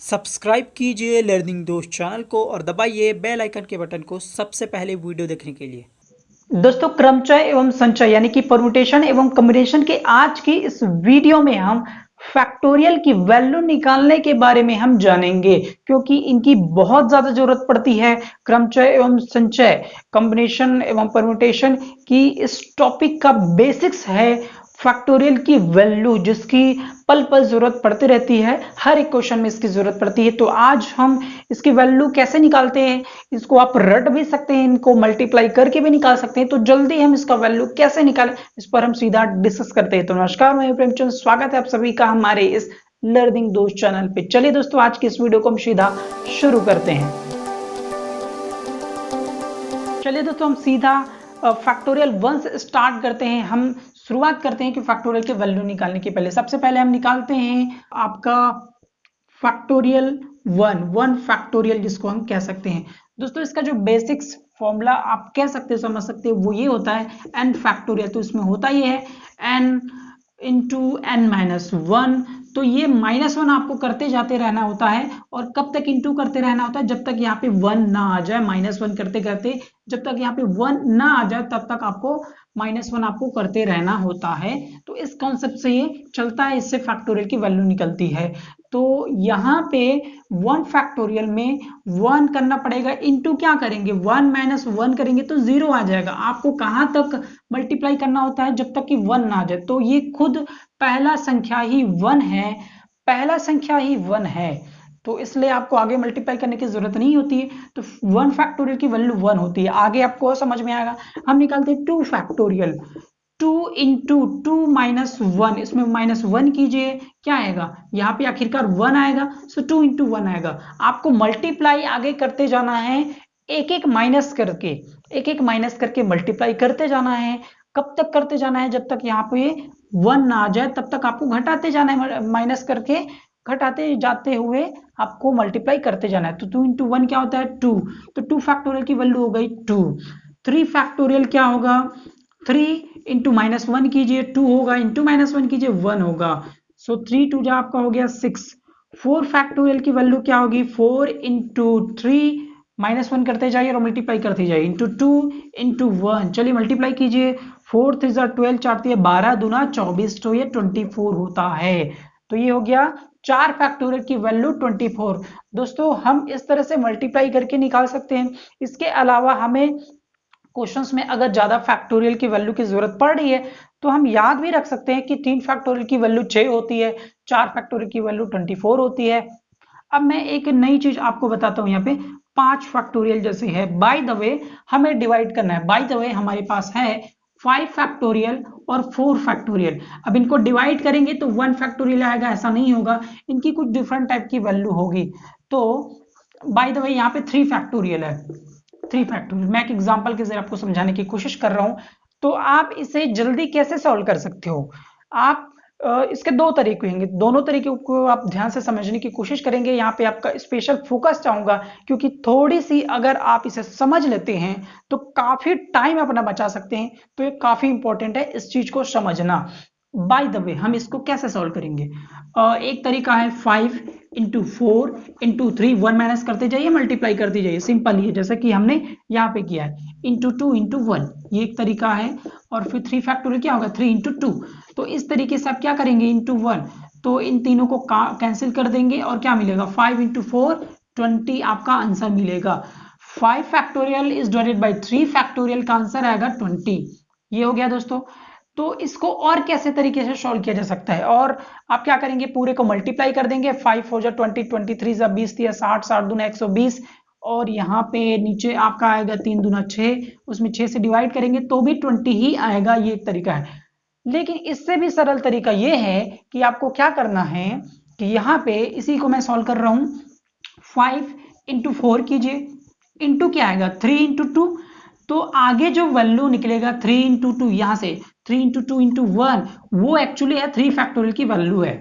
Subscribe कीजिए learning दोस्त channel को और दबाइए बेल आइकन के बटन को सबसे पहले वीडियो देखने के लिए। दोस्तों क्रमचय एवं संचय यानी कि परमुटेशन एवं कॉम्बिनेशन के आज की इस वीडियो में हम फैक्टोरियल की वैल्यू निकालने के बारे में हम जानेंगे, क्योंकि इनकी बहुत ज्यादा जरूरत पड़ती है। क्रमचय एवं संचय, कॉम्बिनेशन एवं परमुटेशन की इस टॉपिक का बेसिक्स है फैक्टोरियल की वैल्यू, जिसकी पल पल जरूरत पड़ती रहती है। हर एक क्वेश्चन में इसकी जरूरत पड़ती है। तो आज हम इसकी वैल्यू कैसे निकालते हैं, इसको आप रट भी सकते हैं, इनको मल्टीप्लाई करके भी निकाल सकते हैं। तो जल्दी हम इसका वैल्यू कैसे निकालें, इस पर हम सीधा डिस्कस करते हैं। तो नमस्कार, मैं प्रेमचंद, स्वागत है आप सभी का हमारे इस लर्निंग दोस्त चैनल पे। चलिए दोस्तों, आज की इस वीडियो को हम सीधा शुरू करते हैं। चलिए दोस्तों, हम सीधा फैक्टोरियल 1 से स्टार्ट करते हैं। हम शुरुआत करते हैं कि फैक्टोरियल की वैल्यू निकालने के पहले सबसे पहले हम निकालते हैं आपका फैक्टोरियल 1 फैक्टोरियल, जिसको हम कह सकते हैं। दोस्तों, इसका जो बेसिक्स फॉर्मूला आप कह सकते हो, समझ सकते हो, वो ये होता है n फैक्टोरियल। तो इसमें होता ये है n into n minus one. तो ये -1 आपको करते जाते रहना होता है। और कब तक इंटू करते रहना होता है? जब तक यहाँ पे 1 ना आ जाए। -1 करते करते जब तक यहाँ पे 1 ना आ जाए तब तक आपको -1 आपको करते रहना होता है। तो इस कॉन्सेप्ट से ये चलता है, इससे फैक्टोरियल की वैल्यू निकलती है। तो यहाँ पे 1 फैक्टोरियल में 1 करना पड़ेगा, इंटू क्या करेंगे, 1 माइनस 1 करेंगे तो 0 आ जाएगा। आपको कहां तक मल्टीप्लाई करना होता है? जब तक कि 1 ना आ जाए। तो ये खुद पहला संख्या ही 1 है, पहला संख्या ही 1 है। तो इसलिए आपको आगे मल्टीप्लाई करने की जरूरत नहीं होती है। तो 1 फैक्टोरियल की वैल्यू 1 होती है। आगे आपको समझ में आएगा। हम निकालते हैं 2 फैक्टोरियल। 2 इंटू 2 माइनस 1, इसमें -1 कीजिए, क्या आएगा? यहाँ पे आखिरकार 1 आएगा। सो 2 इंटू 1 आएगा। आपको मल्टीप्लाई आगे करते जाना है, एक एक माइनस करके, एक एक माइनस करके मल्टीप्लाई करते जाना है। कब तक करते जाना है? जब तक यहाँ पे 1 ना आ जाए तब तक आपको घटाते जाना है, माइनस करके घटाते जाते हुए आपको मल्टीप्लाई करते जाना है। तो 2 इंटू 1 क्या होता है? 2। तो 2 फैक्टोरियल की वैल्यू हो गई 2। 3 फैक्टोरियल क्या होगा? 3 इंटू -1 कीजिए, 2 होगा, इंटू -1 कीजिए, 1 होगा। सो 3 2 जा आपका हो गया 6। 4 फैक्टोरियल की वैल्यू क्या होगी? 4 इंटू 3, -1 करते जाइए और मल्टीप्लाई करते जाइए, इंटू 2 इंटू 1। चलिए मल्टीप्लाई कीजिए, 4 3 12, 4 12 दूना 24, तो ये 24 होता है। तो ये हो गया 4 फैक्टोरियल की वैल्यू 24। दोस्तों, हम इस तरह से मल्टीप्लाई करके निकाल सकते हैं। इसके अलावा हमें क्वेश्चंस में अगर ज्यादा फैक्टोरियल की वैल्यू की जरूरत पड़ रही है तो हम याद भी रख सकते हैं कि 3 फैक्टोरियल की वैल्यू 6 होती है, 4 फैक्टोरियल की वैल्यू 24 होती है। अब मैं एक नई चीज आपको बताता हूं, यहाँ पे 5 फैक्टोरियल जैसे है। बाय द वे हमें डिवाइड करना है। बाय द वे हमारे पास है 5 फैक्टोरियल और 4 फैक्टोरियल। अब इनको डिवाइड करेंगे तो 1 फैक्टोरियल आएगा, ऐसा नहीं होगा, इनकी कुछ डिफरेंट टाइप की वैल्यू होगी। तो बाय द वे यहाँ पे 3 फैक्टोरियल है, 3 फैक्टोरियल। मैं एक एग्जांपल के जरिए आपको समझाने की कोशिश कर रहा हूं। तो आप इसे जल्दी कैसे सॉल्व कर सकते हो? आप इसके दो तरीके होंगे, दोनों तरीके को आप ध्यान से समझने की कोशिश करेंगे। यहाँ पे आपका स्पेशल फोकस चाहूंगा, क्योंकि थोड़ी सी अगर आप इसे समझ लेते हैं तो काफी टाइम अपना बचा सकते हैं। तो ये काफी इंपॉर्टेंट है इस चीज को समझना। बाय द वे हम इसको कैसे सॉल्व करेंगे? एक तरीका है 5 इंटू 4 इंटू 3, 1 माइनस करते जाइए, मल्टीप्लाई करते जाइए, सिंपल ही है, जैसे कि हमने यहाँ पे किया है। इंटू 2 इंटू 1, ये एक तरीका है। और फिर 3 फैक्टोरियल क्या होगा? 3 इंटू 2। तो इस तरीके से आप क्या करेंगे? इंटू 1। तो इन तीनों को कैंसिल कर देंगे और क्या मिलेगा? 5 इंटू 4 20 आपका आंसर मिलेगा। 5 factorial is divided by 3 factorial का आंसर आएगा 20। ये हो गया दोस्तों। तो इसको और कैसे तरीके से सॉल्व किया जा सकता है? और आप क्या करेंगे? पूरे को मल्टीप्लाई कर देंगे, 5 हो जाए 20, 23 जा 20, 60, 60 दूना 120। और यहाँ पे नीचे आपका आएगा 3 दूना 6, उसमें 6 से डिवाइड करेंगे तो भी 20 ही आएगा। ये एक तरीका है। लेकिन इससे भी सरल तरीका ये है कि आपको क्या करना है कि यहाँ पे इसी को मैं सॉल्व कर रहा हूं। 5 इंटू 4 कीजिए, इंटू क्या आएगा? 3 इंटू 2। तो आगे जो वैल्यू निकलेगा 3 इंटू 2, यहां से 3 इंटू 2 इंटू 1, वो एक्चुअली है 3 फैक्टोरियल की वैल्यू है।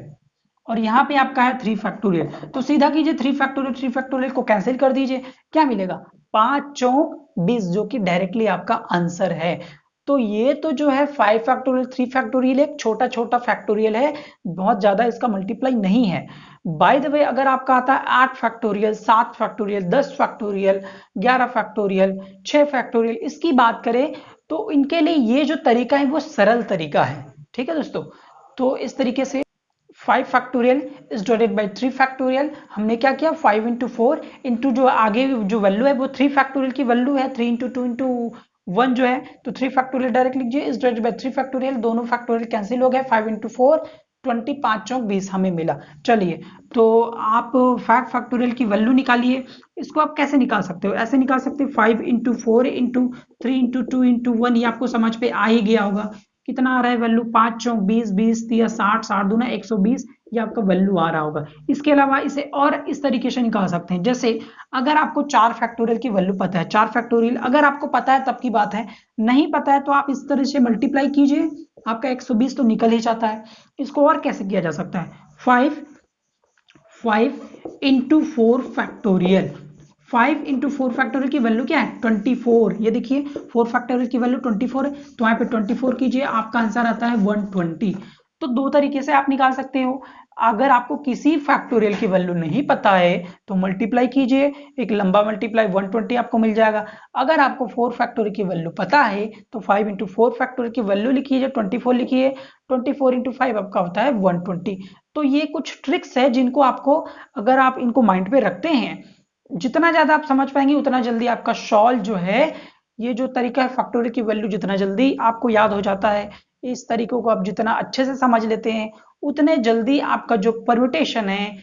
और यहाँ पे आपका है 3 फैक्टोरियल। तो सीधा कीजिए, 3 फैक्टोरियल 3 फैक्टोरियल को कैंसिल कर दीजिए, क्या मिलेगा? 5 चौक 20, जो कि डायरेक्टली आपका आंसर है। तो ये तो जो है 5 फैक्टोरियल 3 फैक्टोरियल एक छोटा छोटा फैक्टोरियल है, बहुत ज्यादा इसका मल्टीप्लाई नहीं है। बाय द वे अगर आपका आता है 8 factorial, 7 factorial, 10 factorial, 11 factorial, 6 factorial, इसकी बात करें तो इनके लिए ये जो तरीका है वो सरल तरीका है। ठीक है दोस्तों, तो इस तरीके से 5 factorial is divided by 3 factorial, हमने क्या किया 5 इंटू 4 इंटू जो आगे जो वैल्यू है वो 3 फैक्टोरियल की वैल्यू है, 3 इंटू 2 इंटू 1 जो है, तो 3 फैक्टोरियल डायरेक्ट लीजिए, इज डिवाइडेड बाय 3 फैक्टोरियल, दोनों फैक्टोरियल कैंसिल हो गए, 5 इंटू 4 20, 5 चौक 20 हमें मिला। चलिए तो आप 5 फैक्टोरियल की वैल्यू निकालिए। इसको आप कैसे निकाल सकते हो, ऐसे निकाल सकते हो 5 इंटू 4 इंटू 3 इंटू 2 इंटू 1, ये आपको समझ पे आ ही गया होगा। कितना आ रहा है वैल्यू, 5 चौक 20, 20 तिया 60, 60 दूना 120, ये आपका वैल्यू आ रहा होगा। इसके अलावा इसे और इस तरीके से निकाल सकते हैं, जैसे अगर आपको 4 फैक्टोरियल की वैल्यू पता है, 4 फैक्टोरियल अगर आपको पता है तब की बात है, नहीं पता है तो आप इस तरह से मल्टीप्लाई कीजिए, आपका 120 तो निकल ही जाता है। इसको और कैसे किया जा सकता है, 5 इंटू 4 फैक्टोरियल, 5 इंटू 4 फैक्टोरियल की वैल्यू क्या है 24, ये देखिए 4 फैक्टोरियल की वैल्यू 24 है, तो यहाँ पे 24 कीजिए, आपका आंसर आता है 120। तो दो तरीके से आप निकाल सकते हो। अगर आपको किसी फैक्टोरियल की वैल्यू नहीं पता है तो मल्टीप्लाई कीजिए, एक लंबा मल्टीप्लाई 120 आपको मिल जाएगा। अगर आपको 4 फैक्टोरियल की वैल्यू पता है तो 5 इंटू 4 फैक्टोरियल की वैल्यू लिखिए, 24 लिखिए, 24 इंटू 5 आपका होता है 120। तो ये कुछ ट्रिक्स है जिनको आपको, अगर आप इनको माइंड पे रखते हैं, जितना ज्यादा आप समझ पाएंगे उतना जल्दी आपका सॉल्व जो है, ये जो तरीका है फैक्टोरियल की वैल्यू जितना जल्दी आपको याद हो जाता है, इस तरीकों को आप जितना अच्छे से समझ लेते हैं उतने जल्दी आपका जो परम्यूटेशन है,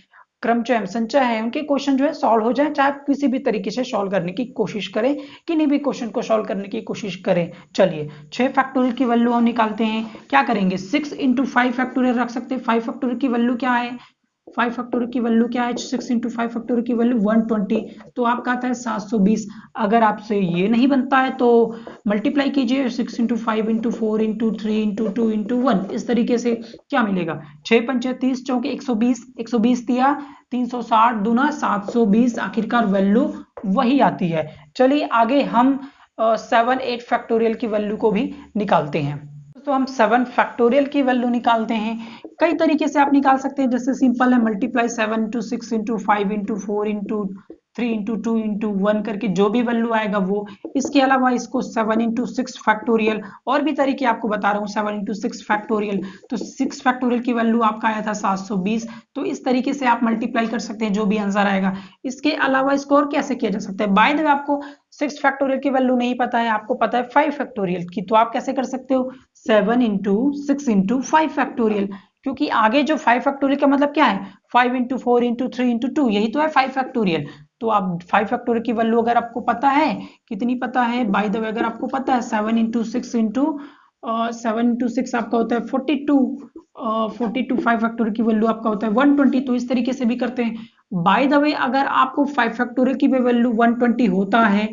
क्रमचय संचय है, उनके क्वेश्चन जो है सॉल्व हो जाए, चाहे आप किसी भी तरीके से सॉल्व करने की कोशिश करें, किन्हीं भी क्वेश्चन को सॉल्व करने की कोशिश करें। चलिए 6 फैक्टोरियल की वैल्यू हम निकालते हैं, क्या करेंगे 6 इंटू 5 फैक्टोरियल रख सकते हैं। 5 फैक्टोरियल की वैल्यू क्या है, 5 फैक्टोरियल की वैल्यू क्या है, 6 इंटू 5 फैक्टोरियल की वैल्यू 120, तो आपका आता है 720। अगर आपसे ये नहीं बनता है तो मल्टीप्लाई कीजिए, 6 into 5 into 4 into 3 into 2 into 1, इस तरीके से क्या मिलेगा, 6 पंचे 30 चौके 120, 120 दिया 360 दूना 720, आखिरकार वैल्यू वही आती है। चलिए आगे हम 7 8 फैक्टोरियल की वैल्यू को भी निकालते हैं। तो हम 7 फैक्टोरियल की वैल्यू निकालते हैं, कई तरीके से आप निकाल सकते हैं, जैसे सिंपल है multiply 7 into 6 into 5 into 4 into 3 into 2 into 1 करके जो भी वैल्यू आएगा वो। इसके अलावा इसको 7 इंटू 6 फैक्टोरियल, और भी तरीके आपको बता रहा हूँ, 7 इंटू 6 फैक्टोरियल, तो 6 फैक्टोरियल की वैल्यू आपका आया था 720, तो इस तरीके से आप मल्टीप्लाई कर सकते हैं जो भी आंसर आएगा। इसके अलावा इसको और कैसे किया जा सकता है, बाय द वे आपको 6 फैक्टोरियल की वैल्यू नहीं पता है, आपको पता है 5 फैक्टोरियल की, तो आप कैसे कर सकते हो 7 इंटू 6 इंटू 5 फैक्टोरियल, क्योंकि आगे जो 5 फैक्टोरियल का मतलब क्या है 5 इंटू 4 इंटू 3 इंटू 2, यही तो है 5 फैक्टोरियल। तो आप 5 फैक्टोरियल की वैल्यू अगर आपको पता है, कितनी पता है बाय द वे, अगर आपको पता है 7 इंटू 6 इंटू 7 इंटू 6 आपका होता है 42, 42 5 फैक्टोरियल की वैल्यू आपका होता है 120, तो इस तरीके से भी करते हैं। बाय द वे अगर आपको 5 फैक्टोरियल की भी वैल्यू 120 होता है,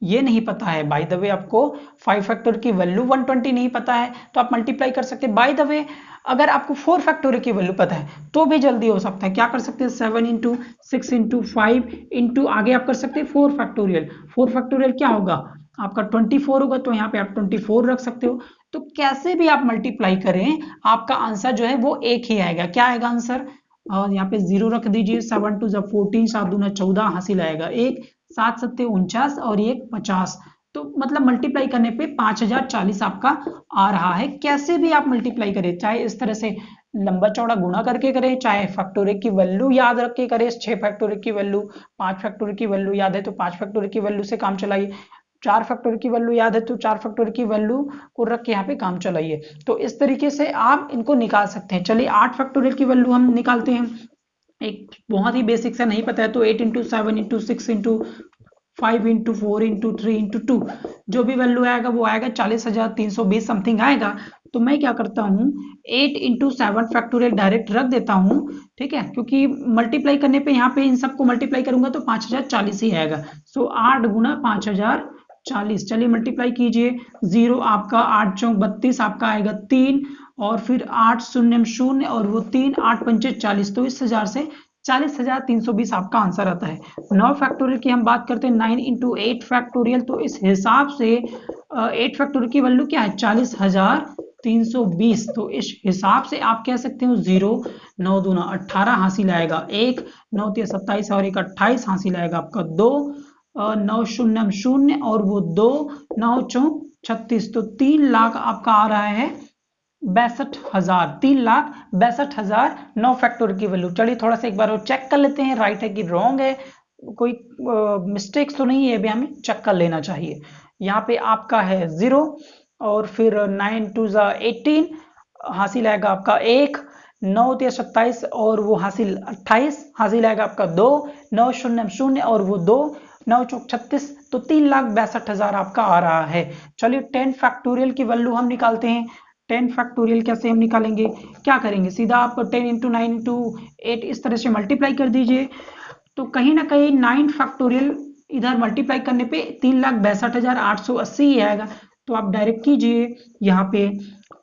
ये नहीं पता है, बाय द वे आपको 5 फैक्टर की वैल्यू 120 नहीं पता है, तो आप मल्टीप्लाई कर सकते हैं। बाय द वे अगर आपको 4 फैक्टोरियल की वैल्यू पता है तो भी जल्दी हो सकता है, क्या कर सकते हैं 7 इंटू 6 इंटू 5 इंटू आगे आप कर सकते हैं 4 फैक्टोरियल, 4 फैक्टोरियल क्या होगा आपका 24 होगा, तो यहाँ पे आप 24 रख सकते हो। तो कैसे भी आप मल्टीप्लाई करें आपका आंसर जो है वो एक ही आएगा, क्या आएगा आंसर, और यहाँ पे 0 रख दीजिए, 7 टू 14, 7 दूना 14, हासिल आएगा 1, 7 सत्ते 49 और 1 50, तो मतलब मल्टीप्लाई करने पे 5040 आपका आ रहा है। कैसे भी आप मल्टीप्लाई करें, चाहे इस तरह से लंबा चौड़ा गुणा करके करें, चाहे फैक्टोरियल की वैल्यू याद रख के करें, 6 फैक्टोरियल की वैल्यू, 5 फैक्टोरियल की वैल्यू याद है तो 5 फैक्टोरियल की वैल्यू से काम चलाइए, 4 फैक्टोरियल की वैल्यू याद है तो 4 फैक्टोरियल की वैल्यू को रख के यहाँ पे काम चलाइए। तो इस तरीके से आप इनको निकाल सकते हैं। चलिए 8 फैक्टोरियल की वैल्यू हम निकालते हैं, एक बहुत ही बेसिक से नहीं पता है तो 8 into 7 into 6 into 5 into 4 into 3 into 2, जो भी वैल्यू आएगा वो आएगा 40,320 समथिंग आएगा। तो मैं क्या करता हूँ 8 इंटू 7 फैक्टोरियल डायरेक्ट रख देता हूँ, ठीक है, क्योंकि मल्टीप्लाई करने पे यहाँ पे इन सबको मल्टीप्लाई करूंगा तो 5040 ही आएगा। सो 8 गुना 5040, चलिए मल्टीप्लाई कीजिए, 0 आपका 8 चौक 32 आपका आएगा 3, और फिर 8 शून्य शून्य और वो 3, 8 पंचे 40, तो इस 1000 से 40,320 आपका आंसर आता है। 9 फैक्टोरियल की हम बात करते हैं, 9 इंटू 8 फैक्टोरियल, तो इस हिसाब से 8 फैक्टोरियल की वैल्यू क्या है 40,320। तो इस हिसाब से आप कह सकते हो 0, 9 दूना 18 हासिल आएगा 1, 9 तिया 27 और 1 28 हासिल आएगा आपका 2, 9 शून्य शून्य और वो 2, 9 चौक 36, तो 3 लाख आपका आ रहा है 62,000, 3,62,000 9 फैक्टोरियल की वैल्यू। चलिए थोड़ा सा एक बार और चेक कर लेते हैं राइट है कि रॉन्ग है, कोई मिस्टेक्स तो नहीं है, अभी हमें चेक कर लेना चाहिए। यहाँ पे आपका है 0 और फिर 9 2 18 हासिल आएगा आपका 1, 9 तिया 27 और वो हासिल 28 हासिल आएगा आपका 2, 9 शून्य शून्य और वो 2, 9 चौक 36, तो 3,62,000 आपका आ रहा है। चलिए 10 फैक्टोरियल की वैल्यू हम निकालते हैं। 10 फैक्टोरियल कैसे हम निकालेंगे, क्या करेंगे, सीधा आप 10 इंटू 9 इंटू 8 इस तरह से मल्टीप्लाई कर दीजिए, तो कहीं ना कहीं 9 फैक्टोरियल इधर मल्टीप्लाई करने पे 3,62,880 ही आएगा। तो आप डायरेक्ट कीजिए यहाँ पे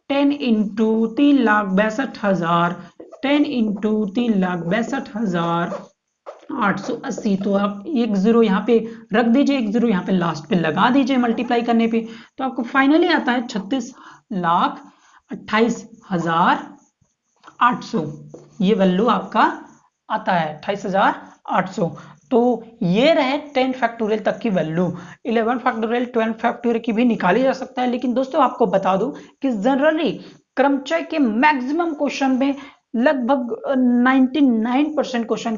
10 इंटू 3,62,000, 10 इंटू 3,62,880, तो आप एक जीरो यहाँ पे रख दीजिए, एक जीरो यहाँ पे लास्ट पे लगा दीजिए मल्टीप्लाई करने पे, तो आपको फाइनली आता है 36,28,800, ये वैल्यू आपका आता है 28,800। तो ये रहे 10 फैक्टोरियल तक की वैल्यू। 11 फैक्टोरियल 12 फैक्टोरियल की भी निकाली जा सकता है, लेकिन दोस्तों आपको बता दूं कि जनरली क्रमचय के मैक्सिमम क्वेश्चन में लगभग 99% क्वेश्चन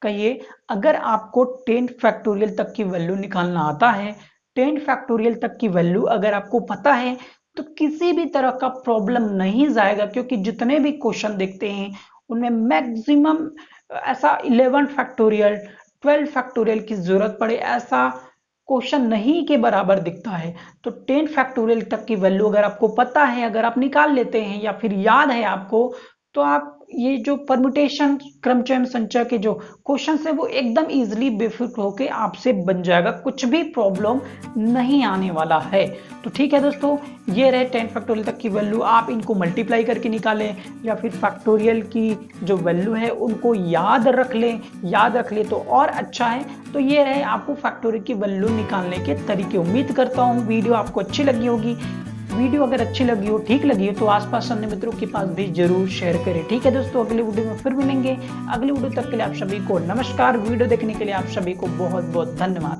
कहिए, अगर आपको 10 फैक्टोरियल तक की वैल्यू निकालना आता है, 10 फैक्टोरियल तक की वैल्यू अगर आपको पता है, तो किसी भी तरह का प्रॉब्लम नहीं जाएगा, क्योंकि जितने भी क्वेश्चन देखते हैं उनमें मैक्सिमम ऐसा 11 फैक्टोरियल 12 फैक्टोरियल की जरूरत पड़े ऐसा क्वेश्चन नहीं के बराबर दिखता है। तो 10 फैक्टोरियल तक की वैल्यू अगर आपको पता है, अगर आप निकाल लेते हैं या फिर याद है आपको, तो आप ये जो परम्यूटेशन क्रमचय संचय के जो क्वेश्चन है वो एकदम इजीली बेफिक्र होके आपसे बन जाएगा, कुछ भी प्रॉब्लम नहीं आने वाला है। तो ठीक है दोस्तों, ये रहे 10 फैक्टोरियल तक की वैल्यू, आप इनको मल्टीप्लाई करके निकालें या फिर फैक्टोरियल की जो वैल्यू है उनको याद रख लें, याद रख ले तो और अच्छा है। तो ये रहे आपको फैक्टोरियल की वैल्यू निकालने के तरीके। उम्मीद करता हूँ वीडियो आपको अच्छी लगी होगी। वीडियो अगर अच्छी लगी हो, ठीक लगी हो, तो आसपास अन्य मित्रों के पास भी जरूर शेयर करें। ठीक है दोस्तों, अगले वीडियो में फिर मिलेंगे। अगली वीडियो तक के लिए आप सभी को नमस्कार। वीडियो देखने के लिए आप सभी को बहुत बहुत धन्यवाद।